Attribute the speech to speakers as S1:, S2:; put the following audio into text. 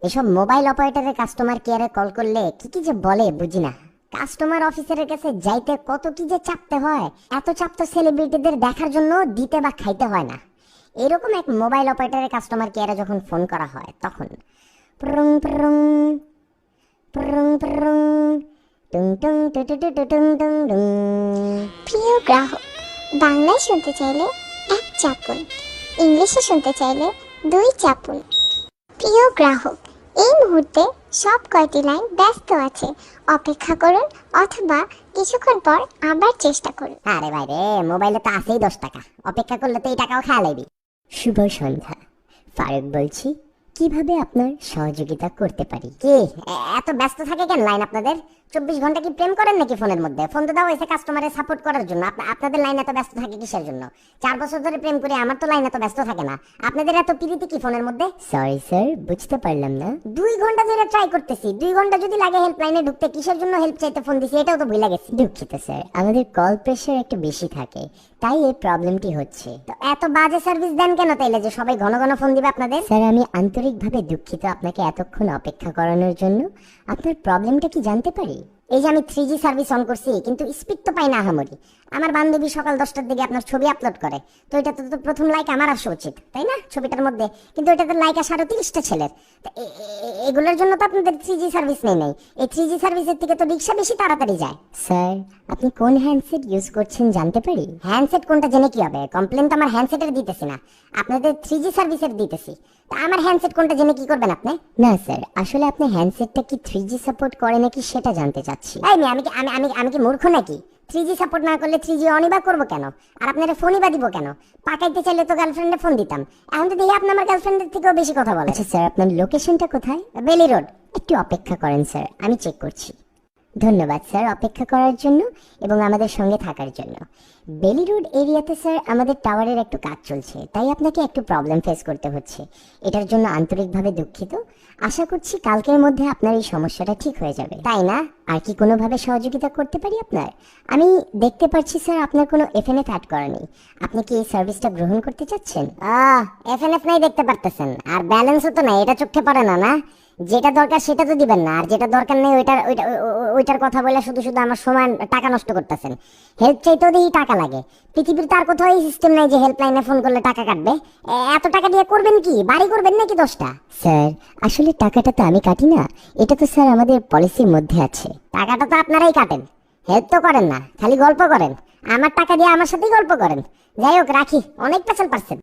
S1: এসব মোবাইল অপারেটরের কাস্টমার কেয়ারে কল করলে কি কি যে বলে বুঝি না। কাস্টমার অফিসারের কাছে যাইতে কত কি যে চাপতে হয়, এত চাপ তো সেলিব্রিটিদের দেখার জন্য দিতে বা খাইতে হয় না। এরকম এক মোবাইল অপারেটরের কাস্টমার কেয়ারে যখন ফোন করা হয় তখন প্রং প্রং প্রং প্রং টুং টুং টু টু টু টু টুং টুং টুং।
S2: প্রিয় গ্রাহক, বাংলায় শুনতে চাইলে 1 চাপুন, ইংলিশে শুনতে চাইলে 2 চাপুন। প্রিয় গ্রাহক, এই মুহূর্তে সব কয়টি লাইন ব্যস্ত আছে, অপেক্ষা করুন অথবা কিছুক্ষণ পর আবার চেষ্টা করুন।
S1: আরে ভাই রে, মোবাইলে তো আছেই 10 টাকা, অপেক্ষা করলে তো এই টাকাও খেয়া লাইবি। শুভ সন্ধ্যা, ফারুক বলছি, কিভাবে আপনার সহযোগিতা করতে পারি? কি এত ব্যস্ত থাকে কেন লাইন আপনাদের? 24 ঘন্টা কি প্রেম করেন নাকি ফোনের মধ্যে? ফোন তো দাও হয়েছে কাস্টমারের সাপোর্ট করার জন্য, আপনাদের লাইন এত ব্যস্ত থাকে কিসের জন্য? 4 বছর ধরে প্রেম করে আমার তো লাইন এত ব্যস্ত থাকে না, আপনাদের এত প্রীতি কি ফোনের মধ্যে? সরি স্যার, বুঝতে পারলাম না। 2 ঘন্টা ধরে ট্রাই করতেছি, 2 ঘন্টা যদি লাগে হেল্পলাইনে ঢুকতে, কিসের জন্য হেল্প চাইতে ফোন দিছি এটাও তো ভুলে গেছি। দুঃখিত স্যার, আমাদের কল প্রেশার একটু বেশি থাকে, তাই এই প্রবলেমটি হচ্ছে। তো এত বাজে সার্ভিস দেন কেন তাইলে যে সবাই ঘন ঘন ফোন দিবে আপনাদের? স্যার আমি আন্তরিকভাবে দুঃখিত আপনাকে এতক্ষণ অপেক্ষা করানোর জন্য। আপনার প্রবলেমটা কি জানতে পারি? এই যে আমি 3G সার্ভিস অন করছি কিন্তু স্পিড তো পাই না আহামরি। আমার বান্ধবী সকাল 10টার দিকে আপনার ছবি আপলোড করে, তো এটা তো প্রথম লাইক আমার আসা উচিত তাই না ছবিটার মধ্যে, কিন্তু এটাতে লাইক আসা আরো 30টা ছেলের। এগুলোর জন্য তো আপনাদের 3G সার্ভিস নেই। এই 3G সার্ভিসের থেকে তো রিক্সা বেশি তাড়াতাড়ি যায়। স্যার আপনি কোন হ্যান্ডসেট ইউজ করছেন জানতে পারি? হ্যান্ডসেট কোনটা জেনে কি হবে? কমপ্লেন তো আমার হ্যান্ডসেটের দিতেছি না, আপনাদের 3G সার্ভিসের দিতেছি। তা আমার হ্যান্ডসেট কোনটা জেনে কি করবেন আপনি? না স্যার, আসলে আপনি হ্যান্ডসেটটা কি 3G সাপোর্ট করে নাকি সেটা জানতে চাচ্ছি। এই আমি কি আমি কি মূর্খ নাকি? 3G সাপোর্ট না করলে 3G অনই বা করবো কেন? আর আপনারা ফোনই বা দিব কেন? পাকাইতে চাইলে তো গার্লফ্রেন্ডে ফোন দিতাম, এখন তো দেখি আপনি আমার গার্লফ্রেন্ডের থেকেও বেশি কথা বলেন। আচ্ছা স্যার, আপনার লোকেশনটা কোথায়? বেলি রোড। একটু অপেক্ষা করেন স্যার, আমি চেক করছি। ধন্যবাদ স্যার অপেক্ষা করার জন্য এবং আমাদের সঙ্গে থাকার জন্য। বেলি রোড এরিয়াতে স্যার আমাদের টাওয়ারের একটু কাজ চলছে, তাই আপনাকে একটু প্রবলেম ফেস করতে হচ্ছে। এটার জন্য আন্তরিকভাবে দুঃখিত। আশা করছি কালকের মধ্যে আপনার এই সমস্যাটা ঠিক হয়ে যাবে। তাই না? আর কি কোনোভাবে সহযোগিতা করতে পারি আপনার? আমি দেখতে পাচ্ছি স্যার আপনার কোনো এফএনএফ অ্যাড করা নেই। আপনি কি এই সার্ভিসটা গ্রহণ করতে চাচ্ছেন? এফএনএফ নাই দেখতে পারতেছেন, আর ব্যালেন্সও তো নাই, এটা চোখে পড়ে না? না, যেটা দরকার সেটা তো দিবেন না, আর যেটা দরকার নেই ওইটার কথা বলে শুধু শুধু আমার সময় টাকা নষ্ট করতেছেন। হেল্প চাইতেও দেখি টাকা লাগে। পৃথিবীর তার কোথাও এই সিস্টেম নাই যে হেল্পলাইনে ফোন করলে টাকা কাটবে। এত টাকা দিয়ে করবেন কি? বাড়ি করবেন নাকি 10টা? স্যার আসলে টাকাটা তো আমি কাটি না, এটা তো স্যার আমাদের পলিসির মধ্যে আছে। টাকাটা তো আপনারাই কাটেন, হেল্প তো করেন না, খালি গল্প করেন। আমার টাকা দিয়ে আমার সাথেই গল্প করেন। যাই হোক রাখি, অনেক পেছাল পারছেন।